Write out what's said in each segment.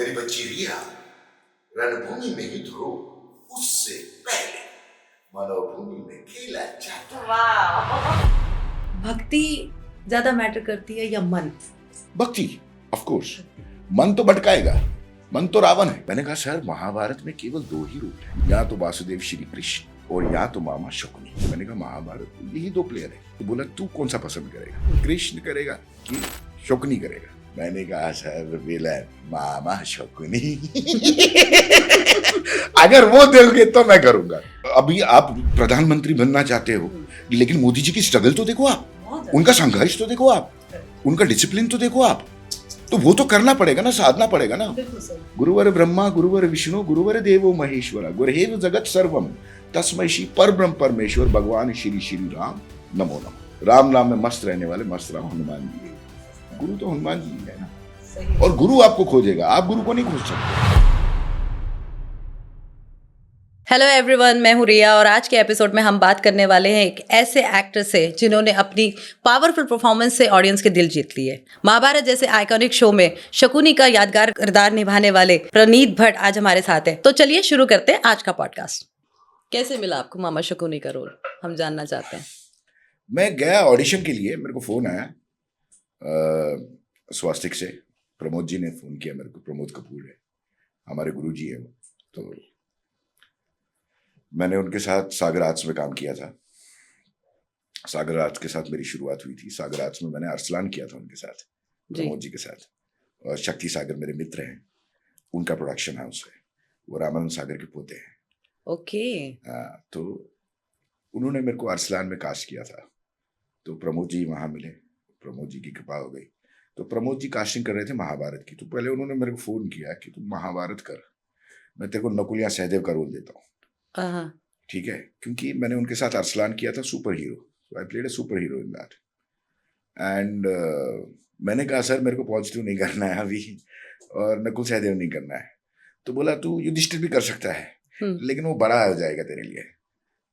मेरी बच्ची रिया रणभूमि में युद्ध हो उससे पहले मनोभूमि में खेला जाता। भक्ति ज्यादा मैटर करती है या मन? भक्ति, ऑफ कोर्स। मन तो भटकाएगा, मन तो रावण है। मैंने कहा सर महाभारत में केवल दो ही रूप है, या तो वासुदेव श्री कृष्ण और या तो मामा शकुनी। मैंने कहा महाभारत यही दो प्लेयर है। तो बोला तू कौन सा पसंद करेगा, कृष्ण करेगा कि शकुनी करेगा? मैंने कहा सर विलन मामा शकुनी। अगर वो दोगे तो मैं करूंगा। अभी आप प्रधानमंत्री बनना चाहते हो, लेकिन मोदी जी की स्ट्रगल तो देखो आप, उनका संघर्ष तो देखो आप, उनका डिसिप्लिन तो देखो आप। तो वो तो करना पड़ेगा ना, साधना पड़ेगा ना। गुरुवर ब्रह्मा गुरुवर विष्णु गुरुवर देवो महेश्वरा गुरहेव जगत सर्वम तस्मै श्री परब्रह्म परमेश्वर भगवान श्री श्री राम नमो नमः। राम नाम में मस्त रहने वाले मस्त राम हनुमान जी। गुरु तो हनुमान जी है ना, और गुरु आपको खोजेगा, आप गुरु को नहीं खोज सकते। हेलो एवरीवन, मैं हूँ रिया और आज के एपिसोड में हम बात करने वाले हैं एक ऐसे एक्टर से जिन्होंने अपनी पावरफुल परफॉर्मेंस से ऑडियंस के दिल जीत लिए। महाभारत जैसे आइकॉनिक शो में शकुनी का यादगार किरदार निभाने वाले प्रनीत भट्ट आज हमारे साथ हैं। तो चलिए शुरू करते हैं आज का पॉडकास्ट। कैसे मिला आपको मामा शकुनी का रोल, हम जानना चाहते हैं। मैं गया ऑडिशन के लिए, मेरे को फोन आया स्वास्तिक से। प्रमोद जी ने फोन किया मेरे को। प्रमोद कपूर है, हमारे गुरु जी है वो। तो मैंने उनके साथ सागर आर्ट्स में काम किया था। सागर आर्ट्स के साथ मेरी शुरुआत हुई थी। सागर आर्ट्स में मैंने अरसलान किया था उनके साथ, प्रमोद जी के साथ। और शक्ति सागर मेरे मित्र हैं, उनका प्रोडक्शन हाउस है, वो रामानंद सागर के पोते हैं। ओके। तो उन्होंने मेरे को अरसलान में कास्ट किया था। तो प्रमोद जी वहाँ मिले, प्रमोद जी की कृपा हो गई। तो प्रमोद जी कास्टिंग कर रहे थे महाभारत की। तो पहले उन्होंने मेरे को फोन किया कि तुम महाभारत कर, मैं तेरे को नकुल या सहदेव का रोल देता हूँ। ठीक है, क्योंकि मैंने उनके साथ अरसलान किया था super hero. So I played a super hero in that. And मैंने कहा सर मेरे को पॉजिटिव नहीं करना है अभी, और नकुल सहदेव नहीं करना है। तो बोला तू युधिष्ठिर भी कर सकता है, लेकिन वो बड़ा हो जाएगा तेरे लिए,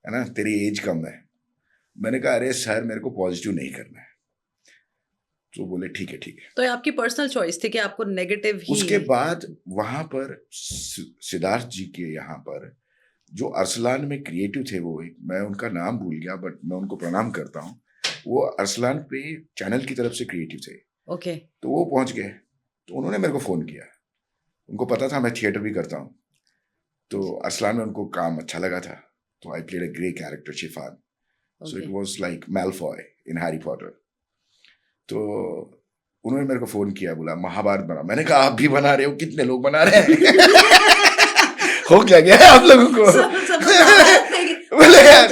है ना, तेरी एज कम है। मैंने कहा अरे सर मेरे को पॉजिटिव नहीं करना है। तो बोले ठीक है ठीक है। तो ये आपकी पर्सनल चॉइस थी कि आपको नेगेटिव ही? उसके बाद वहां पर सिद्धार्थ जी के यहाँ पर जो अरसलान में क्रिएटिव थे, वो मैं उनका नाम भूल गया, बट मैं उनको प्रणाम करता हूँ। वो अरसलान पे चैनल की तरफ से क्रिएटिव थे। ओके। तो वो पहुंच गए, तो उन्होंने मेरे को फोन किया। उनको पता था मैं थिएटर भी करता हूँ, तो अरसलान में उनको काम अच्छा लगा था। तो I played a grey character Shifan. So it was like Malfoy in Harry Potter. तो उन्होंने मेरे को फोन किया, बोला महाभारत बना। मैंने कहा आप भी बना रहे हो, कितने लोग बना रहे हैं? हो क्या गया है आप लोगों को? बोले यार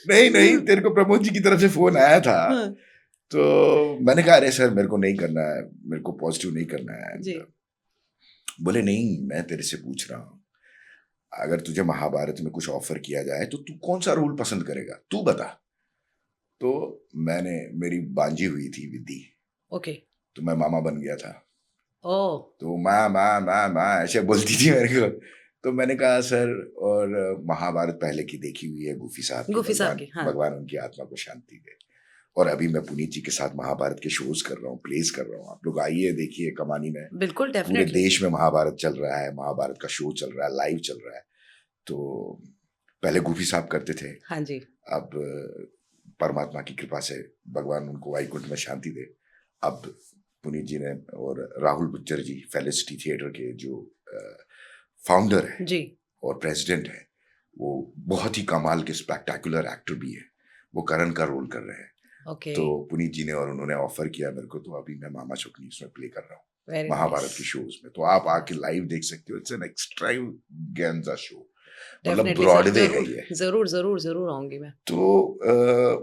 नहीं, तेरे को प्रमोद जी की तरफ से फोन आया था। तो मैंने कहा अरे सर मेरे को नहीं करना है, मेरे को पॉजिटिव नहीं करना है। बोले नहीं मैं तेरे से पूछ रहा हूँ, अगर तुझे महाभारत में कुछ ऑफर किया जाए तो तू कौन सा रोल पसंद करेगा, तू बता। तो मैंने, मेरी बांजी हुई थी विद्धि। ओके। तो मैं मामा बन गया था। ओह। तो माँ ऐसे बोलती थी मेरे को। तो मैंने कहा सर, और महाभारत पहले की देखी हुई है गुफी साहब की, हाँ। भगवान उनकी आत्मा को शांति दे। और अभी मैं पुनीत जी के साथ महाभारत के शोज कर रहा हूँ, प्लेस कर रहा हूँ। आप लोग आइए देखिए कमानी में। बिल्कुल, पूरे देश में महाभारत चल रहा है, महाभारत का शो चल रहा है, लाइव चल रहा है। तो पहले गुफी साहब करते थे। हाँ जी। अब परमात्मा की कृपा से भगवान उनको वैकुंठ में शांति दे। अब पुनीत जी ने, और राहुल बुच्चर जी फेलिसिटी थिएटर के जो फाउंडर है जी और प्रेसिडेंट है, वो बहुत ही कमाल के स्पेक्टेकुलर एक्टर भी है। वो करण का रोल कर रहे हैं। Okay. तो पुनीत जी ने और उन्होंने ऑफर किया मेरे को। तो अभी मैं मामा शकुनी उसमें प्ले कर रहा हूँ महाभारत के शोज में। तो आप आके लाइव देख सकते हो। इट्स एन एक्सट्रावेगेंजा शो, मतलब ब्रॉडवे है ये। जरूर आऊंगी मैं। तो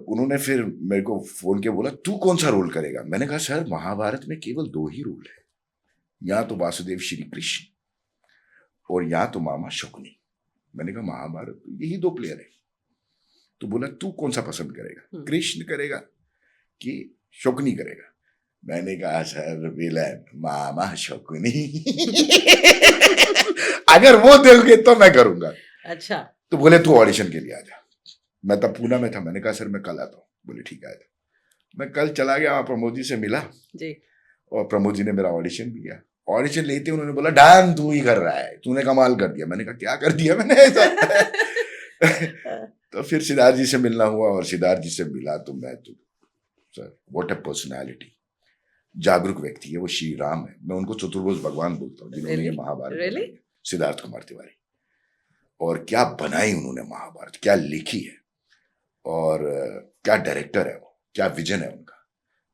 उन्होंने फिर मेरे को फोन के बोला तू कौन सा रोल करेगा। मैंने कहा सर महाभारत में केवल दो ही रोल है, या तो वासुदेव श्री कृष्ण और या तो मामा शकुनी। मैंने कहा महाभारत यही दो प्लेयर है। तो बोला तू कौन सा पसंद करेगा, कृष्ण करेगा कि शकुनी करेगा? मैंने कहा सर विलन मामा शकुनी। अगर वो दोगे तो मैं करूंगा। अच्छा। तो बोले तू ऑडिशन के लिए आ जा। मैं तब पूना में था। मैंने कहा सर मैं कल आता हूँ। बोले ठीक है आ जा। मैं कल चला गया, प्रमोद जी से मिला जी। और प्रमोद जी ने मेरा ऑडिशन भी किया। ऑडिशन लेते उन्होंने बोला डन तू ही कर रहा है, तूने कमाल कर दिया। मैंने कहा क्या कर दिया मैंने ऐसा? तो फिर सिद्धार्थ जी से मिलना हुआ और सिद्धार्थ जी से मिला तो मैं तो सर व्हाट अ पर्सनालिटी, जागरूक व्यक्ति है वो, श्री राम है। मैं उनको चतुर्भुज भगवान बोलता हूँ जिन्होंने ये महाभारत बनाई है। सिद्धार्थ कुमार तिवारी, और क्या बनाई उन्होंने महाभारत, क्या लिखी है, और क्या डायरेक्टर है वो, क्या विजन है उनका।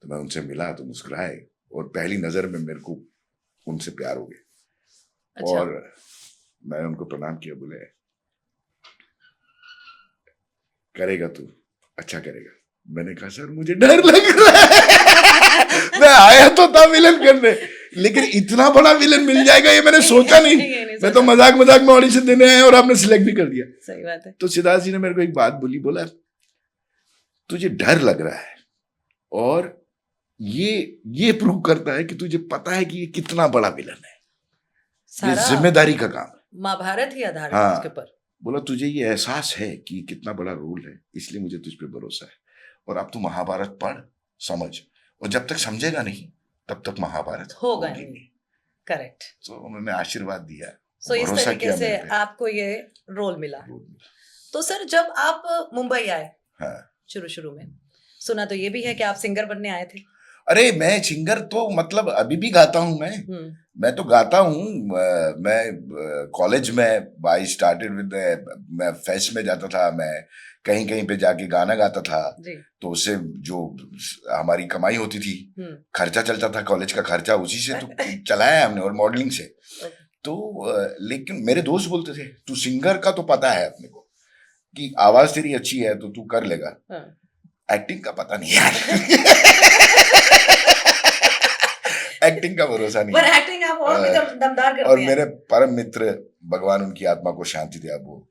तो मैं उनसे मिला तो मुस्कुराए और पहली नजर में मेरे को उनसे प्यार हो गया। अच्छा। और मैं उनको प्रणाम किया, बोले करेगा तू, अच्छा करेगा। मैंने कहा सर मुझे डर लग रहा है मैं आया तो था विलन करने, लेकिन इतना बड़ा विलन मिल जाएगा ये मैंने सोचा नहीं। मैं तो मजाक मजाक में ऑडिशन देने आया और आपने सिलेक्ट भी कर दिया। सही बात है। तो सिद्धार्थ जी ने मेरे को एक बात बोली, बोला तुझे डर लग रहा है और ये प्रूव करता है कि तुझे पता है कि ये कितना बड़ा विलन है, ये जिम्मेदारी का काम है, महाभारत ही आधार है उसके पर। बोला तुझे ये एहसास है कि कितना बड़ा रोल है, इसलिए मुझे तुझ पे भरोसा है, और अब तू महाभारत पढ़ समझ, और जब तक समझेगा नहीं तब तक महाभारत होगा नहीं। करेक्ट। तो उन्होंने आशीर्वाद दिया। सो इस तरीके से आपको ये रोल मिला। तो सर जब आप मुंबई आए, हाँ, शुरू में सुना तो ये भी है कि आप सिंगर बनने आए थे। अरे मैं सिंगर तो मतलब अभी भी गाता हूँ मैं तो गाता हूँ। मैं कॉलेज में आई स्टार्टेड विद, मैं फेस्ट में जाता था, मैं कहीं कहीं पे जाके गाना गाता था, तो उससे जो हमारी कमाई होती थी, खर्चा चलता था, कॉलेज का खर्चा उसी से तो चलाया हमने, और मॉडलिंग से। तो लेकिन मेरे दोस्त बोलते थे तू सिंगर का तो पता है अपने को कि आवाज तेरी अच्छी है तो तू कर लेगा, एक्टिंग का पता नहीं यार एक्टिंग का भरोसा नहीं, पर एक्टिंग आप और भी दमदार करते हैं। और मेरे परम मित्र, भगवान उनकी आत्मा को शांति दे, वो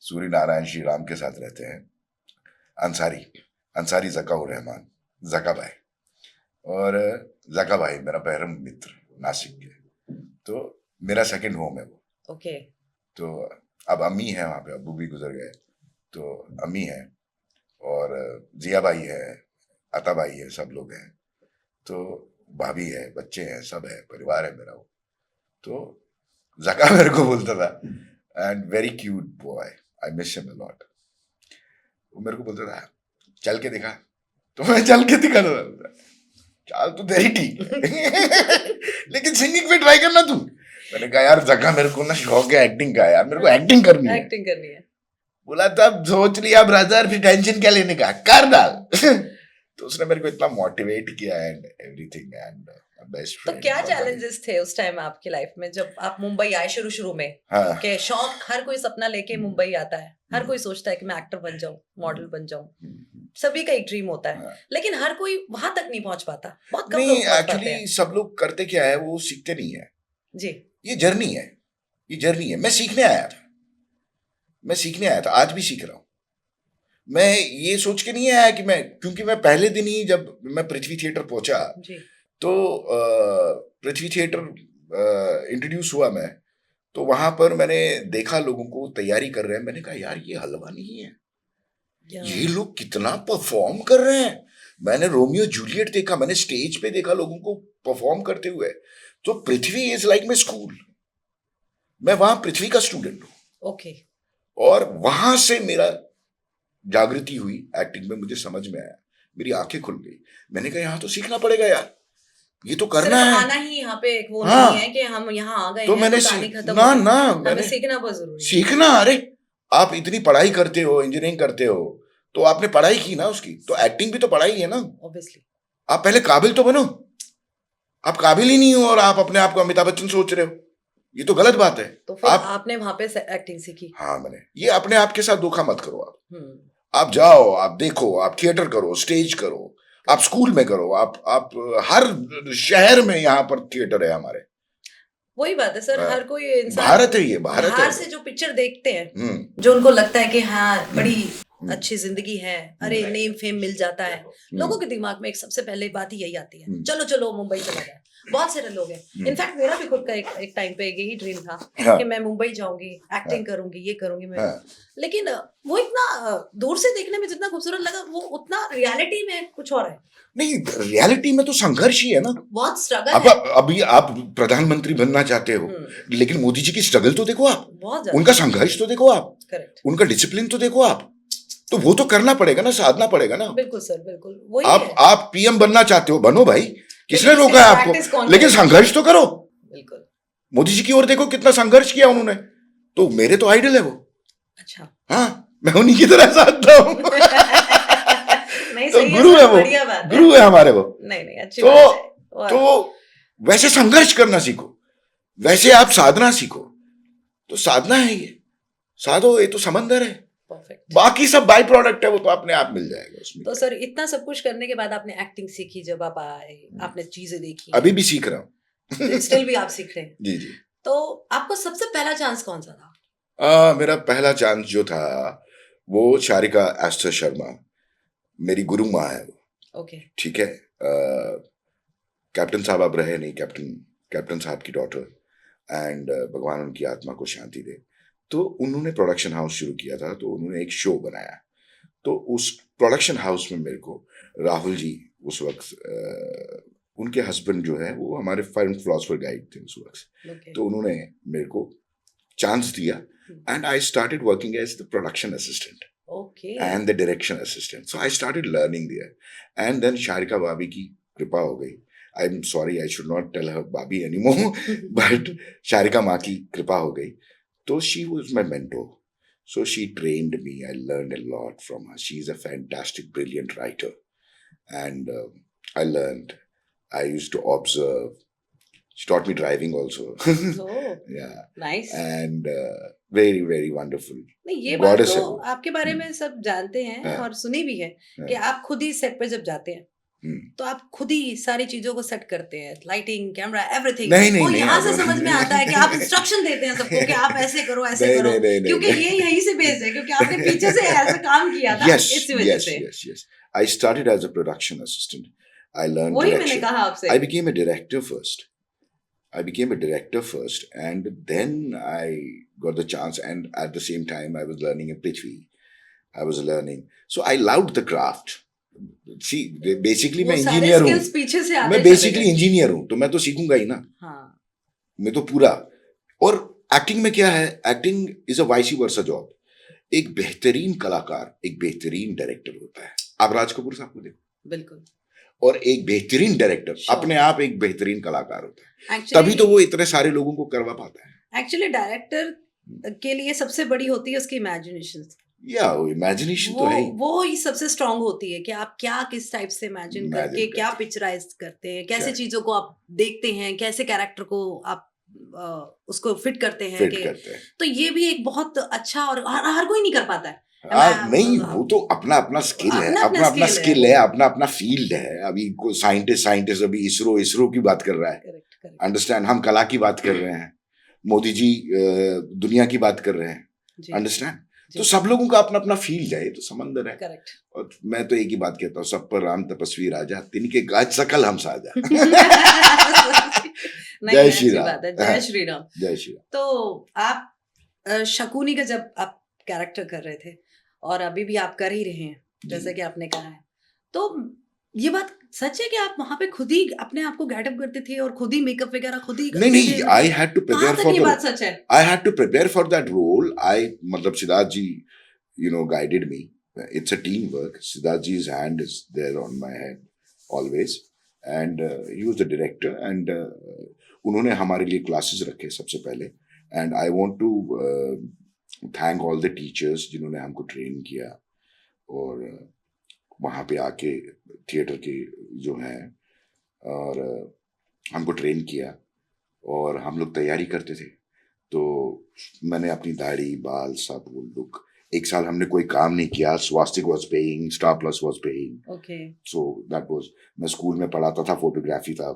सूर्य नारायण श्री राम के साथ रहते हैं, अंसारी जकाउर रहमान, जका भाई, और जका भाई मेरा परम मित्र नासिक के, तो मेरा सेकंड होम है वो। ओके। तो अब अम्मी है वहाँ पे, अब्बू भी गुजर गए, तो अम्मी है और जिया भाई है, अता भाई है, सब लोग हैं, तो भाभी है, बच्चे हैं, सब है, परिवार है मेरा वो। तो जका मेरे को बोलता था, and very cute boy, I miss him a lot. वो मेरे को बोलता था चल के दिखा, तो मैं चल के दिखा था, चाल तो तेरी ठीक है लेकिन सिंगिंग पे ट्राई करना तू। मैंने कहा यार जका मेरे को ना शौक है एक्टिंग का, यार मेरे को एक्टिंग करनी है। बोला तब सोच लिया ब्रदर, फिर टेंशन क्या लेने का, कर डाल तो उसने मेरे को इतना मोटिवेट किया and everything, and best friend. तो क्या चैलेंजेस थे उस टाइम आपकी लाइफ में जब आप मुंबई आए शुरू में? हाँ। कि शौक, हर कोई सपना लेके मुंबई आता है, हर कोई सोचता है कि मैं एक्टर बन जाऊं, मॉडल बन जाऊं, सभी का एक ड्रीम होता है, लेकिन हर कोई वहां तक नहीं पहुंच पाता, बहुत कम लोग पहुंच पाते हैं। सब लोग करते क्या है, वो सीखते नहीं है जी। ये जर्नी है। मैं सीखने आया था, आज भी सीख रहा हूँ। मैं ये सोच के नहीं आया कि क्योंकि मैं पहले दिन ही जब मैं पृथ्वी थिएटर पहुंचा तो पृथ्वी थिएटर इंट्रोड्यूस हुआ मैं, तो वहां पर मैंने देखा लोगों को तैयारी कर रहे हैं, मैंने कहा यार ये हलवा नहीं है, ये लोग कितना परफॉर्म कर रहे हैं। मैंने रोमियो जूलियट देखा, मैंने स्टेज पे देखा लोगों को परफॉर्म करते हुए, तो पृथ्वी इज लाइक माई स्कूल, मैं वहां पृथ्वी का स्टूडेंट हूँ। ओके। और वहां से मेरा जागृति हुई एक्टिंग में, मुझे समझ में आया, मेरी आंखें खुल गई। मैंने कहा यहाँ तो सीखना पड़ेगा यार, ये तो करना है, आना ही यहाँ पे एक वो नहीं है कि हम यहाँ आ गए तो हैं, मैंने मैंने सीखना बहुत जरूरी है। सीखना, अरे आप इतनी पढ़ाई करते हो, इंजीनियरिंग करते हो, तो आपने पढ़ाई की ना उसकी, तो एक्टिंग भी तो पढ़ाई है ना ऑब्वियसली। आप पहले काबिल तो बनो, आप काबिल ही नहीं हो और आप अपने आप को अमिताभ बच्चन सोच रहे हो, ये तो गलत बात है। तो फिर आपने वहां पे एक्टिंग सीखी? हाँ मैंने, ये अपने आप के साथ धोखा मत करो आप जाओ, आप देखो, आप थिएटर करो, स्टेज करो, आप स्कूल में करो, आप हर शहर में यहाँ पर थिएटर है हमारे। वही बात है सर, हर कोई इंसान, भारत है ये, भारत है। बाहर से जो पिक्चर देखते हैं, जो उनको लगता है कि हाँ बड़ी अच्छी जिंदगी है, अरे नेम फेम मिल जाता है, लोगों के दिमाग में एक सबसे पहले बात ही यही आती है, चलो चलो मुंबई चला जाए। बहुत सारे लोग हैं। इनफैक्ट मेरा भी खुद का एक टाइम पे यही ड्रीम था हाँ, कि मैं मुंबई जाऊंगी, एक्टिंग करूंगी, ये करूंगी मैं। हाँ। लेकिन वो इतना दूर से देखने में जितना खूबसूरत लगा, वो उतना रियलिटी में कुछ और है। नहीं, रियलिटी में तो संघर्ष ही है ना। बहुत स्ट्रगल अब है। अभी आप प्रधानमंत्री बनना चाहते हो, लेकिन मोदी जी की स्ट्रगल तो देखो आप, बहुत ज्यादा। उनका संघर्ष तो देखो आप, करेक्ट। उनका डिसिप्लिन तो देखो आप। तो वो तो करना पड़ेगा ना, साधना पड़ेगा ना। बिल्कुल सर, बिल्कुल वही है। आप पीएम बनना चाहते हो, बनो भाई, किसने लेकिन रोका है practice कौन आपको, लेकिन करेगा? संघर्ष तो करो। बिल्कुल। मोदी जी की ओर देखो, कितना संघर्ष किया उन्होंने। तो मेरे तो आइडल है वो। अच्छा। हाँ, मैं उन्हीं की तरह साधता हूँ। नहीं तो सही है गुरु सर, है वो, बढ़िया बात है। गुरु है हमारे वो। नहीं नहीं, अच्छी तो बात है। तो वैसे संघर्ष करना सीखो, वैसे आप साधना सीखो। तो साधना है ये, साधो, ये तो समंदर है। परफेक्ट। बाकी सब बाई प्रोडक्ट है, वो तो अपने आप मिल जाएगा उसमें। तो सर इतना सब कुछ करने के बाद आपने एक्टिंग सीखी, जब आप आए, आपने चीजें देखी, अभी भी सीख रहा हूँ। स्टिल भी आप सीख रहे हैं। जी जी। तो आपको सबसे पहला चांस कौन सा था? मेरा पहला चांस जो था वो शारिका एस्टर शर्मा, मेरी गुरु माँ है वो। ओके। ठीक है। कैप्टन साहब अब रहे नहीं, कैप्टन साहब की डॉटर, एंड भगवान उनकी आत्मा को शांति दे। तो उन्होंने प्रोडक्शन हाउस शुरू किया था, तो उन्होंने एक शो बनाया। तो उस प्रोडक्शन हाउस में मेरे को राहुल जी उस वक्त, उनके हस्बैंड जो है वो हमारे फिल्म फिलोसफर गाइड थे उस वक्त। Okay. तो उन्होंने मेरे को चांस दिया, and I started working as the production assistant Okay. and the direction assistant. So I started learning there. And then Sharika Babi की कृपा हो गई. I'm sorry, I should not tell her Babi anymore, but Sharika माँ की कृपा हो गई. So she was my mentor. So she trained me. I learned a lot from her. She's a fantastic, brilliant writer. And I learned. I used to observe. She taught me driving also. Oh, Yeah. nice. And very, very wonderful. नहीं ये बात Goddess है तो वो. आपके बारे में सब जानते हैं हाँ. और सुनी भी है कि आप खुद ही सेट पे जब जाते हैं तो आप खुद ही सारी चीजों को सेट करते हैं, लाइटिंग, कैमरा, एवरीथिंग। नहीं नहीं वो नहीं, यहाँ से अब- समझ में आता है कि आप इंस्ट्रक्शन देते हैं सबको कि आप ऐसे करो, ऐसे नहीं, करो, नहीं, नहीं, क्योंकि नहीं, ये यहीं से बेस्ड है, क्योंकि आपने पीछे से ऐसा काम किया था Yes, इसी वजह yes, से। yes, yes. I started as a production assistant. I learned वही मैंने direction. कहा आपसे। I became a director first. And then I got the chance. And at the same time, I was learning a Prithvi. I was learning. So I loved the craft. See, basically वो मैं सारे engineer skills हूँ, पीछे से आते मैं चले basically गए। इंजीनियर हूँ, तो मैं तो सीखूंगा ही ना। हाँ। मैं तो पूरा। और एक्टिंग में क्या है, acting is a vice versa job. एक बेहतरीन कलाकार एक बेहतरीन डायरेक्टर होता है। आप राज कपूर साहब को देखो, बिल्कुल। और एक बेहतरीन डायरेक्टर Sure. अपने आप एक बेहतरीन कलाकार होता है। Actually- तभी तो वो इतने सारे लोगों को करवा पाता है। एक्चुअली डायरेक्टर के लिए सबसे बड़ी होती है उसकी इमेजिनेशन। या वो इमेजिनेशन तो है ही। वो ही सबसे स्ट्रांग होती है कि आप क्या किस टाइप से इमेजिन करके क्या पिक्चराइज करते हैं, कैसे चीजों को आप देखते हैं, कैसे कैरेक्टर को आप उसको फिट करते हैं तो ये भी एक बहुत अच्छा, और हर कोई नहीं कर पाता है। नहीं, वो तो अपना अपना स्किल है, अपना स्किल है, अपना अपना फील्ड है। अभी कोई साइंटिस्ट अभी इसरो की बात कर रहा है, अंडरस्टैंड। हम कला की बात कर रहे हैं, मोदी जी दुनिया की बात कर रहे हैं, अंडरस्टैंड। तो सब लोगों का अपना अपना फील्ड है, ये तो समंदर है। करेक्ट। और मैं तो एक ही बात कहता हूँ, सब पर राम तपस्वी राजा, तिनके गाज सकल हम साजा। जय श्री राम। जय श्री राम। जय श्री राम। तो आप शकुनी का जब आप कैरेक्टर कर रहे थे, और अभी भी आप कर ही रहे हैं जैसे कि आपने कहा है, तो ये बात सच है कि आप वहां पे खुद ही अपने आप को गेटअप करते थे और खुद ही मेकअप वगैरह खुद ही करते नहीं, I had to prepare for बात सच है। I had to prepare for that role. मतलब Siddharth ji guided me. It's a team work. Siddharth ji's hand is there on my head always, and he was the director, and उन्होंने हमारे लिए classes रखे सबसे पहले, and I want to thank all the teachers जिन्होंने हमको train किया, और वहाँ पे आके थिएटर के जो हैं और हमको ट्रेन किया, और हम लोग तैयारी करते थे। तो मैंने अपनी दाढ़ी बाल सब वो लुक, एक साल हमने कोई काम नहीं किया। Swastik was paying, Star Plus was paying, okay. So that was, मैं स्कूल में पढ़ाता था फोटोग्राफी था।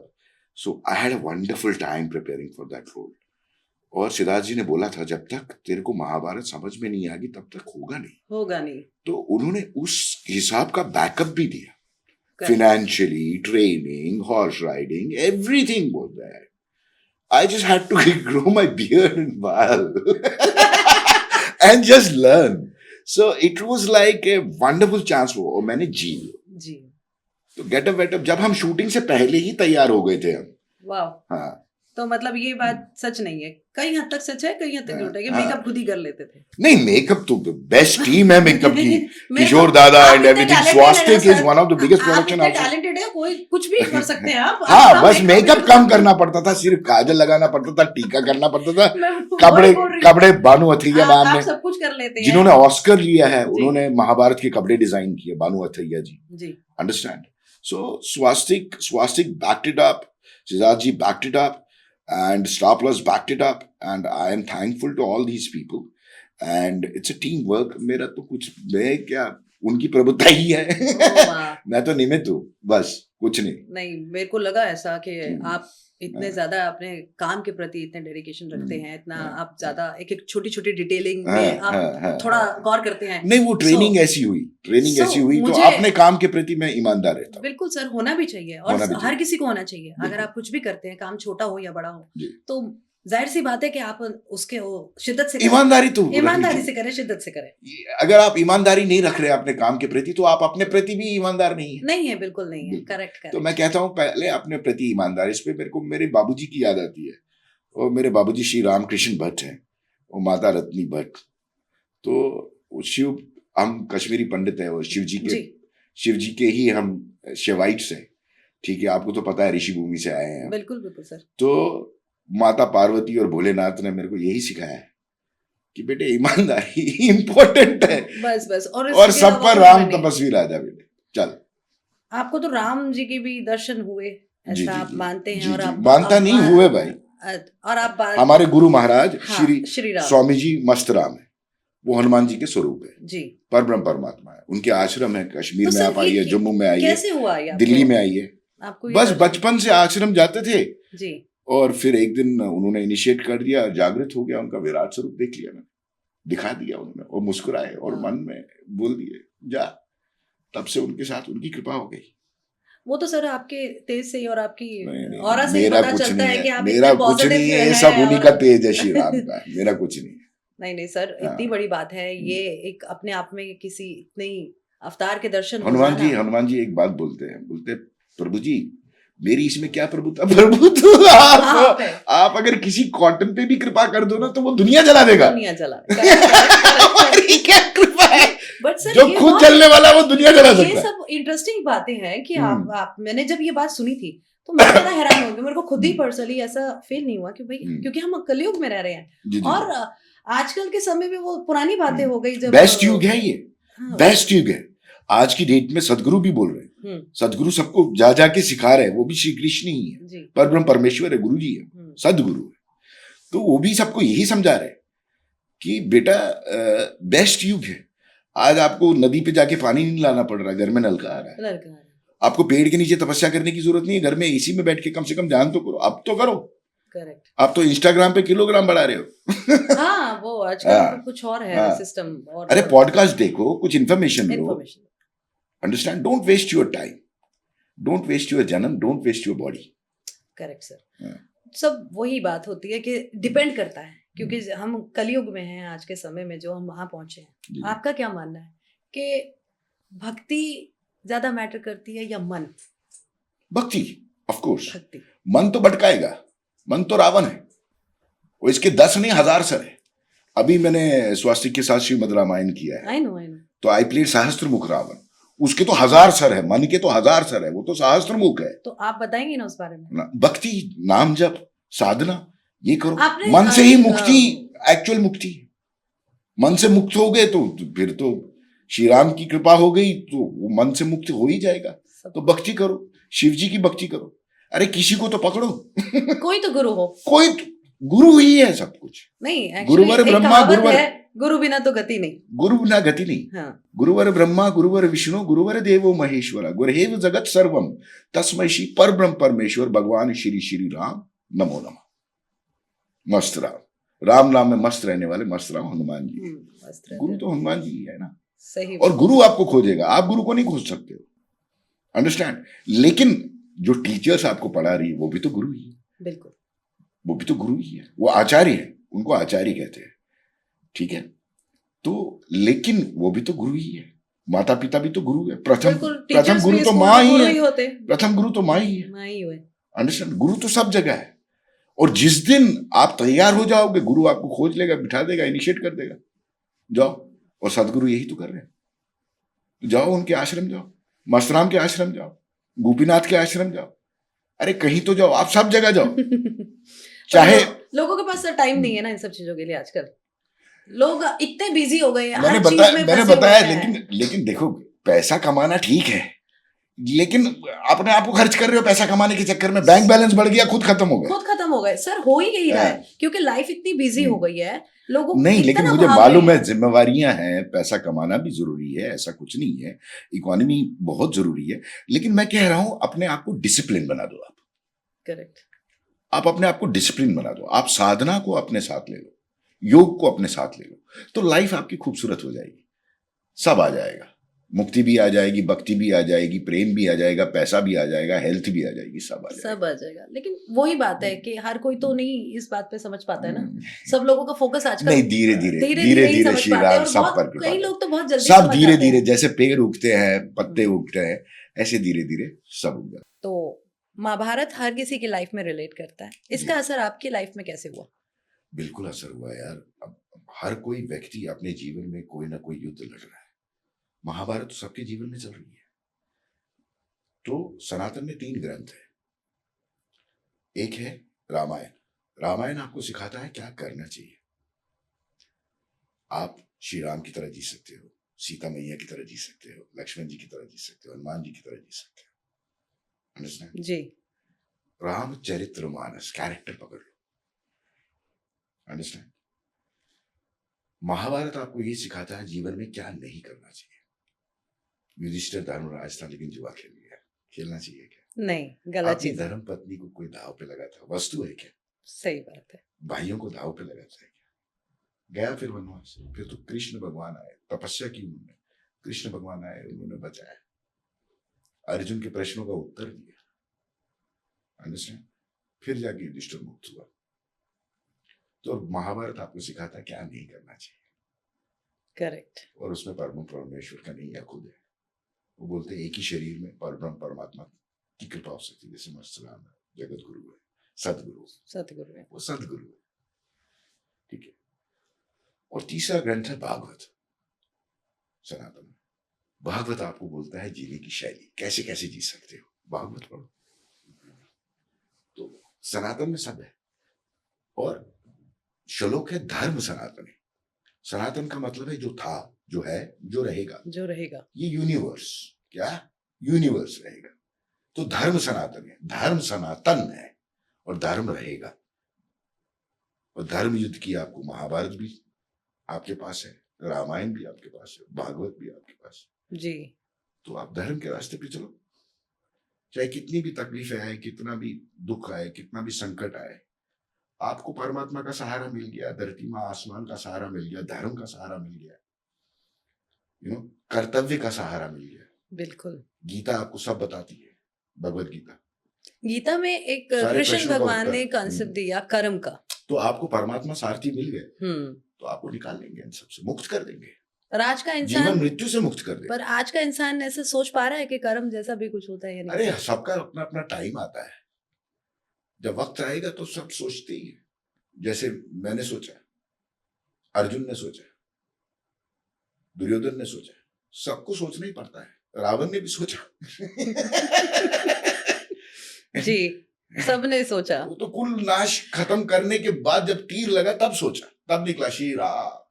So I had a wonderful time preparing for that role. और सिद्धार्थ जी ने बोला था, जब तक तेरे को महाभारत समझ में नहीं आएगी तब तक होगा नहीं। तो उन्होंने उस हिसाब का बैकअप भी दिया। financially, training, horse riding, everything was there. I just had to grow my beard and bald and just learn. So it was like a wonderful chance for, और मैंने जी लिया। जी। तो गेटअप वेटअप जब हम शूटिंग से पहले ही तैयार हो गए थे हम। वाह। हाँ। तो मतलब ये बात सच नहीं है, कई हद तक सच है, कई हद तक झूठ है कि मेकअप खुद ही कर लेते थे। नहीं, मेकअप तो बेस्ट टीम है मेकअप की। Makeup- किशोर दादा आप एंड इतने एवरीथिंग। talented स्वास्तिक हैं is sir. One of the biggest आप प्रोडक्शन इतने हाउस। talented है, कोई कुछ भी कर सकते हैं आप। हाँ, आपका बस मेकअप कम करना पड़ता था, सिर्फ काजल लगाना पड़ता था, टीका करना पड़ता था। मैं वही बोल रही हूँ। कपड़े बानू अथैया मैम आप ने, सब कुछ कर लेते हैं। जिन्होंने ऑस्कर लिया है, उन्होंने महाभारत के कपड़े डिजाइन किए, बानू अथैया जी। जी। Understand? So Swastik backed it up, Siddharth ji backed it up, and Star Plus backed it up, and I am thankful to all these people. And it's a teamwork. मेरा तो कुछ, मैं क्या, उनकी प्रभुता ही है। मैं तो निमित्त हूँ, बस कुछ नहीं। नहीं, मेरे को लगा ऐसा कि आप इतने ज्यादा अपने काम के प्रति इतने डेडिकेशन रखते हैं, इतना आप ज्यादा एक एक छोटी छोटी डिटेलिंग में आप थोड़ा गौर करते हैं। नहीं, वो ट्रेनिंग ऐसी हुई, तो अपने काम के प्रति मैं ईमानदार रहता हूँ। बिल्कुल सर, होना भी चाहिए, और हर किसी को होना चाहिए। अगर आप कुछ भी करते हैं, काम छोटा हो या बड़ा हो, तो जाहिर सी बात है कि आप उसके शिद्दत से ईमानदारी से करें, शिद्दत से करें। अगर आप ईमानदारी नहीं रख रहे अपने काम के प्रति, तो आप अपने प्रति भी ईमानदार नहीं है। बिल्कुल नहीं है। करेक्ट। तो मैं कहता हूँ पहले अपने प्रति ईमानदारी। इस पे मेरे को मेरे बाबूजी की याद आती है, और मेरे बाबूजी श्री रामकृष्ण भट्ट हैं, और माता रत्नी भट्ट। तो शिव, हम कश्मीरी पंडित है, और शिव जी के ही हम शिवाइट्स हैं, ठीक है, आपको तो पता है, ऋषि भूमि से आए हैं। बिल्कुल सर। तो माता पार्वती और भोलेनाथ ने मेरे को यही सिखाया है कि बेटे ईमानदारी इम्पोर्टेंट है। बस और सब पर राम तपस्वी राजा। बेटे चल, आपको तो राम जी के भी दर्शन हुए, ऐसा आप मानते हैं? और आप मानता नहीं हुए भाई। और आप हमारे गुरु महाराज श्री स्वामी जी मस्त राम है, वो हनुमान जी के स्वरूप है जी, परब्रह्म परमात्मा है। उनके आश्रम है, कश्मीर में आप आइए, जम्मू में आइए, कैसे हुआ दिल्ली में आइए। बस बचपन से आश्रम जाते थे जी, और फिर एक दिन उन्होंने इनिशिएट कर दिया, जागृत हो गया, उनका विराट स्वरूप देख लिया मैंने, दिखा दिया उन्होंने, और मुस्कुराए और मन में बोल दिए जा। तब से उनके साथ उनकी कृपा हो गई। वो तो सर आपके तेज से ही और आपकी ऑरा से ही पता चलता है कि आप मेरा कुछ नहीं है, सब उन्हीं का तेज है श्री राम का, मेरा कुछ नहीं है। नहीं सर, इतनी बड़ी बात है ये, एक अपने आप में किसी इतने अवतार के दर्शन। हनुमान जी एक बात बोलते प्रभु जी, मेरी इसमें क्या प्रभुता, प्रभु तो आप अगर किसी कॉटन पे भी कृपा कर दो ना, तो वो दुनिया जला देगा। हमारी क्या कृपा है, जो खुद जलने वाला वो दुनिया जला सकता है। ये सब इंटरेस्टिंग बातें हैं कि आप मैंने जब ये बात सुनी थी तो मैं बड़ा हैरान हो गई। मेरे को खुद ही पर्सनली ऐसा फील नहीं हुआ कि भाई, क्योंकि हम कलयुग में रह रहे हैं, और आजकल के समय में वो पुरानी बातें हो गई। जब बेस्ट युग है ये, बेस्ट युग है। आज की डेट में सदगुरु भी बोल रहे हैं, सदगुरु सबको जा जाके सिखा रहे हैं, वो भी श्री कृष्ण ही है, परब्रह्म परमेश्वर है, गुरु जी है, सदगुरु है। तो वो भी सबको यही समझा रहे कि बेटा बेस्ट युग है। आज आपको नदी पे जाके पानी नहीं लाना पड़ रहा, घर में नलका आ रहा है। आपको पेड़ के नीचे तपस्या करने की जरूरत नहीं है, घर में एसी में बैठ के कम से कम ध्यान तो करो। अब तो करो। करेक्ट। आप तो इंस्टाग्राम पे किलोग्राम बढ़ा रहे हो। हाँ, वो आजकल कुछ और है सिस्टम। अरे पॉडकास्ट देखो, कुछ इन्फॉर्मेशन लो। Understand, don't waste your time, don't waste your जन्म, don't waste your body. Correct sir. सब वही बात होती है कि डिपेंड करता है, क्योंकि हम कलयुग में हैं आज के समय में, जो हम वहां पहुंचे हैं। आपका क्या मानना है कि भक्ति ज्यादा मैटर करती है या मन? भक्ति, ऑफ कोर्स। मन तो भटकाएगा, मन तो रावण है, वो इसके 10 नहीं 1000 सर है। अभी मैंने स्वास्तिक के साथ श्रीमद् रामायण किया है। I know. तो आई प्लेड सहस्त्रमुख रावण। उसके तो 1000 सर है, मन के तो 1000 सर है, वो तो सहस्त्रमुख है। तो आप बताएंगे ना उस बारे में? भक्ति, नाम जप, साधना, ये करो। मन से ही मुक्ति, एक्चुअल मुक्ति। मन से मुक्त हो गए तो फिर तो श्री राम की कृपा हो गई, तो वो मन से मुक्त हो ही जाएगा। तो भक्ति करो, शिव जी की भक्ति करो। अरे किसी को तो पकड़ो। कोई तो गुरु हो, कोई गुरु ही है सब कुछ। नहीं, गुरुवर ब्रह्मा, गुरु बिना तो गति नहीं, गुरु बिना गति नहीं। हाँ। गुरुवर ब्रह्मा, गुरुवर विष्णु, गुरुवर देवो महेश्वरा, गुरहेव जगत सर्वम तस्मै श्री परब्रह्म परमेश्वर भगवान श्री श्री राम नमो नमः। मस्त राम नाम में मस्त रहने वाले मस्त राम हनुमान जी। गुरु तो हनुमान जी है ना। सही। और गुरु आपको खोजेगा, आप गुरु को नहीं खोज सकते हो। अंडरस्टैंड? लेकिन जो टीचर्स आपको पढ़ा रही है वो भी तो गुरु ही है, बिल्कुल। वो भी तो गुरु ही है, वो आचार्य है, उनको आचार्य कहते हैं, ठीक है? तो लेकिन वो भी तो गुरु ही है, माता पिता भी तो गुरु है, प्रथम बिल्कुल, प्रथम टीचर्स गुरु भी तो स्कूल माँ में ही गुरु है, ही होते, प्रथम गुरु तो माँ ही है, माँ ही हुए। अंडरस्टैंड? गुरु तो सब जगह है। और जिस दिन आप तैयार हो जाओगे, गुरु आपको खोज लेगा, बिठा देगा, इनिशिएट कर देगा, जाओ। और सदगुरु यही तो कर रहे हैं, जाओ उनके आश्रम जाओ, मस्तराम के आश्रम जाओ, गोपीनाथ के आश्रम जाओ, अरे कहीं तो जाओ, आप सब जगह जाओ। चाहे लोगों के पास टाइम नहीं है ना इन सब चीजों के लिए आजकल, लोग इतने बिजी हो गए हैं, मैंने हर चीज बताया में मैंने फंसे हुए बताया हैं। लेकिन देखो, पैसा कमाना ठीक है, लेकिन अपने आप को खर्च कर रहे हो पैसा कमाने के चक्कर में, बैंक बैलेंस बढ़ गया, खुद खत्म हो गया। खुद खत्म हो गए सर, हो ही यही रहा है, हाँ। क्योंकि लाइफ इतनी बिजी हो गई है, लोगों नहीं, लेकिन इतना मुझे भाग मालूम रहे है जिम्मेवारियां हैं, पैसा कमाना भी जरूरी है, ऐसा कुछ नहीं है, इकोनॉमी बहुत जरूरी है, लेकिन मैं कह रहा हूं अपने आप को डिसिप्लिन बना दो। आप करेक्ट, आप अपने आप को डिसिप्लिन बना दो, आप साधना को अपने साथ ले लो, योग को अपने साथ ले लो, तो लाइफ आपकी खूबसूरत हो जाएगी, सब आ जाएगा, मुक्ति भी आ जाएगी, भक्ति भी आ जाएगी, प्रेम भी आ जाएगा, पैसा भी आ जाएगा, हेल्थ भी आ जाएगी, सब आ जाएगा। सब आ जाएगा। लेकिन वही बात है कि हर कोई तो नहीं इस बात पे समझ पाता है ना, सब लोगों का फोकस आजकल नहीं, धीरे धीरे धीरे धीरे ही धीरे समझ श्री पाते हैं, राम और सब बहुत पर कृपा कई करें। लोग तो बहुत जल्दी सब समझ धीरे जाते धीरे, हैं। जैसे पेड़ उगते हैं, पत्ते उगते हैं, ऐसे धीरे धीरे सब उग जाता है। तो महाभारत हर किसी की लाइफ में रिलेट करता है, इसका असर आपकी लाइफ में कैसे हुआ? बिल्कुल असर हुआ यार। अब हर कोई व्यक्ति अपने जीवन में कोई ना कोई युद्ध लड़ रहा है, महाभारत तो सबके जीवन में चल रही है। तो सनातन में 3 ग्रंथ है, एक है रामायण। रामायण आपको सिखाता है क्या करना चाहिए। आप श्री राम की तरह जी सकते हो, सीता मैया की तरह जी सकते हो, लक्ष्मण जी की तरह जी सकते हो, हनुमान जी की तरह जी सकते हो, अंडरस्टैंड? जी, रामचरितमानस कैरेक्टर पकड़ लो, अंडरस्टैंड? महाभारत आपको ये सिखाता है जीवन में क्या नहीं करना चाहिए। युधिष्ठिर धर्मराज था लेकिन जुआ खेल गया, खेलना चाहिए क्या? नहीं, गलत अपनी चीज, धर्म पत्नी को कोई दाव पे लगाता, वस्तु है क्या? सही बात है। भाइयों को दाव पे लगाता है क्या? गया फिर वनवास, फिर तो कृष्ण भगवान आए, तपस्या की उन्होंने, कृष्ण भगवान आए, उन्होंने बचाया, अर्जुन के प्रश्नों का उत्तर दिया, अंडरस्टैंड? फिर जाके युधिष्ठिर मुक्त हुआ। तो महाभारत आपको सिखाता है क्या नहीं करना चाहिए। करेक्ट, और उसमें परमेश्वर का नहीं है, खुद है। वो बोलते हैं एक ही शरीर में परब्रह्म परमात्मा की कृपा हो सकती है, जैसे मस्तराम है, जगत गुरु है, सदगुरु, सतगुरु है। वो सदगुरु है, ठीक है। और तीसरा ग्रंथ है भागवत, सनातन में। भागवत आपको बोलता है जीने की शैली, कैसे कैसे जी सकते हो, भागवत पढ़ो। तो सनातन में सब है। और श्लोक है धर्म सनातन है। सनातन का मतलब है जो था, जो है, जो रहेगा, जो रहेगा, ये यूनिवर्स, क्या यूनिवर्स रहेगा। तो धर्म सनातन है, धर्म सनातन है, और धर्म रहेगा। और धर्म युद्ध की आपको महाभारत भी आपके पास है, रामायण भी आपके पास है, भागवत भी आपके पास है। जी, तो आप धर्म के रास्ते पे चलो, चाहे कितनी भी तकलीफें आए, कितना भी दुख आए, कितना भी संकट आए, आपको परमात्मा का सहारा मिल गया, धरती माँ आसमान का सहारा मिल गया, धर्म का सहारा मिल गया, कर्तव्य का सहारा मिल गया। बिल्कुल। गीता आपको सब बताती है, भगवत गीता। गीता में एक सारे कृष्ण प्रश्नों का भगवान उत्तर। ने कॉन्सेप्ट दिया कर्म का। तो आपको परमात्मा सारथी मिल गए, हम्म। तो आपको निकाल लेंगे इन सबसे, मुक्त कर देंगे, और आज का जीवन इंसान, मृत्यु से मुक्त कर देंगे। पर आज का इंसान ऐसे सोच पा रहा है कि कर्म जैसा भी कुछ होता है या नहीं? अरे सबका अपना अपना टाइम आता है, जब वक्त आएगा तो सब सोचते ही है। जैसे मैंने सोचा, अर्जुन ने सोचा, दुर्योधन ने सोचा, सबको सोचना ही पड़ता है, रावण ने भी सोचा। जी, सबने सोचा। वो तो कुल नाश खत्म करने के बाद जब तीर लगा तब सोचा, तब निकला श्री राम।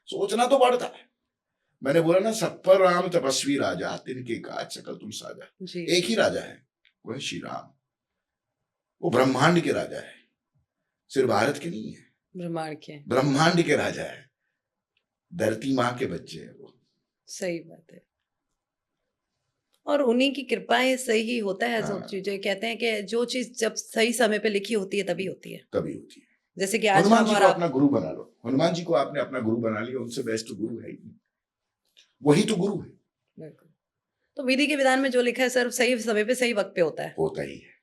सोचना तो पड़ता है। मैंने बोला ना, सब पर राम तपस्वी राजा, तिनके काज सकल तुम साजा। जी, एक ही राजा है, वो है श्री राम। वो ब्रह्मांड के राजा है, सिर्फ भारत के नहीं है, ब्रह्मांड के, ब्रह्मांड के राजा है। धरती माँ के बच्चे हैं वो। सही बात है। और उन्हीं की कृपाएं से ही होता है सब हाँ। चीजें। कहते हैं कि जो चीज जब सही समय पे लिखी होती है तभी होती है। तभी होती है। जैसे कि आज हनुमान हम जी और को आप, अपना गुरु बना लो, हनुमान जी को आपने अपना गुरु बना लिया, उनसे बेस्ट गुरु है ही नहीं, वही तो गुरु है। बिल्कुल, तो विधि के विधान में जो लिखा है सर सही समय पे सही वक्त पे होता है। होता ही है।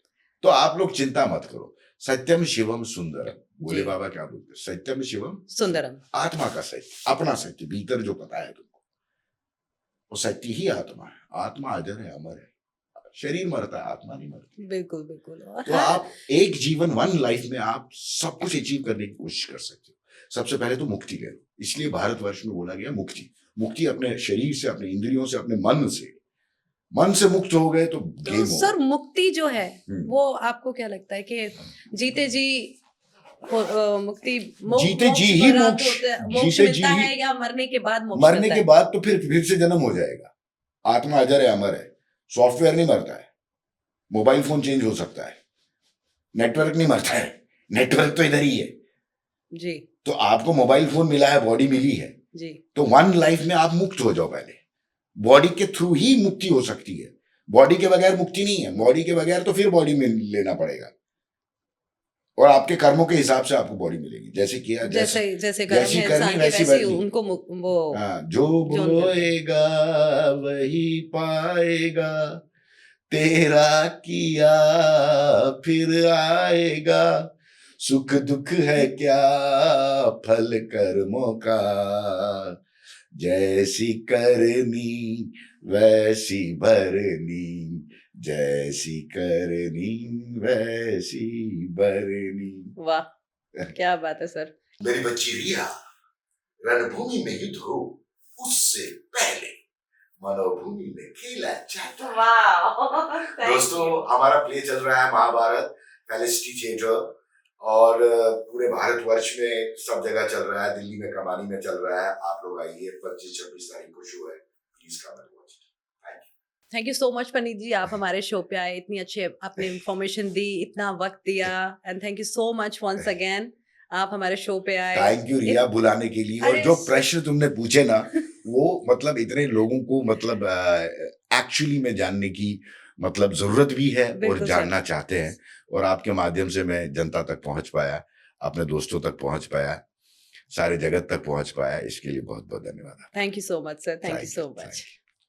तो आप लोग चिंता मत करो, सत्यम शिवम सुंदरम, भोले जी। बाबा क्या बोलते हैं, सत्यम शिवम सुंदरम। आत्मा का सत्य, अपना सत्य भीतर जो पता है तुमको, वो सत्य ही आत्मा है। आत्मा अजर है, अमर है, शरीर मरता है, आत्मा नहीं मरती। बिल्कुल बिल्कुल। तो आप एक जीवन, वन लाइफ में आप सब कुछ अचीव करने की कोशिश कर सकते हो। सबसे पहले तो मुक्ति ले लो, इसलिए भारतवर्ष में बोला गया मुक्ति। मुक्ति अपने शरीर से, अपने इंद्रियों से, अपने मन से मुक्त हो गए तो गेम तो हो। सर मुक्ति जो है वो आपको क्या लगता है कि जीते जी मुक्ति जीते जी ही मोक्ष मिलता है या मरने के बाद मोक्ष मरने मिलता के है? बाद तो फिर से जन्म हो जाएगा। आत्मा अजर है, अमर है। सॉफ्टवेयर नहीं मरता है, मोबाइल फोन चेंज हो सकता है, नेटवर्क नहीं मरता है, नेटवर्क तो इधर ही है जी। तो आपको मोबाइल फोन मिला है, बॉडी मिली है जी। तो वन लाइफ में आप मुक्त हो जाओ। पहले बॉडी के थ्रू ही मुक्ति हो सकती है, बॉडी के बगैर मुक्ति नहीं है। बॉडी के बगैर तो फिर बॉडी में लेना पड़ेगा और आपके कर्मों के हिसाब से आपको बॉडी मिलेगी। जैसे किया जैसे कर्म है इंसान के वैसे उनको वो जो बोएगा वही पाएगा, तेरा किया फिर आएगा, सुख दुख है क्या फल कर्मों का, जैसी करनी वैसी भरनी, जैसी करनी वैसी भरनी। वाह क्या बात है सर। मेरी बच्ची रिया, रणभूमि में युद्ध हो उससे पहले मनोभूमि में खेला जाता है। वाह दोस्तों हमारा प्ले चल रहा है महाभारत फेलिसिटी थिएटर और पूरे भारतवर्ष में सब जगह चल रहा है, दिल्ली में कमानी में चल रहा है। आप लोग आइए, 25-26 तारीख को शो है, please come and watch. Thank you so much Puneet ji, आप हमारे शो पे आए, इतनी अच्छी आपने इंफॉर्मेशन दी, इतना वक्त दिया, and thank you so much once again आप हमारे शो पे आए। थैंक यू रिया बुलाने के लिए। और जो प्रश्न तुमने पूछे ना वो मतलब इतने लोगों को मतलब एक्चुअली में जानने की मतलब जरूरत भी है और जानना चाहते हैं, और आपके माध्यम से मैं जनता तक पहुंच पाया, अपने दोस्तों तक पहुंच पाया, सारे जगत तक पहुंच पाया। इसके लिए बहुत बहुत धन्यवाद। Thank you so much sir, thank you so much.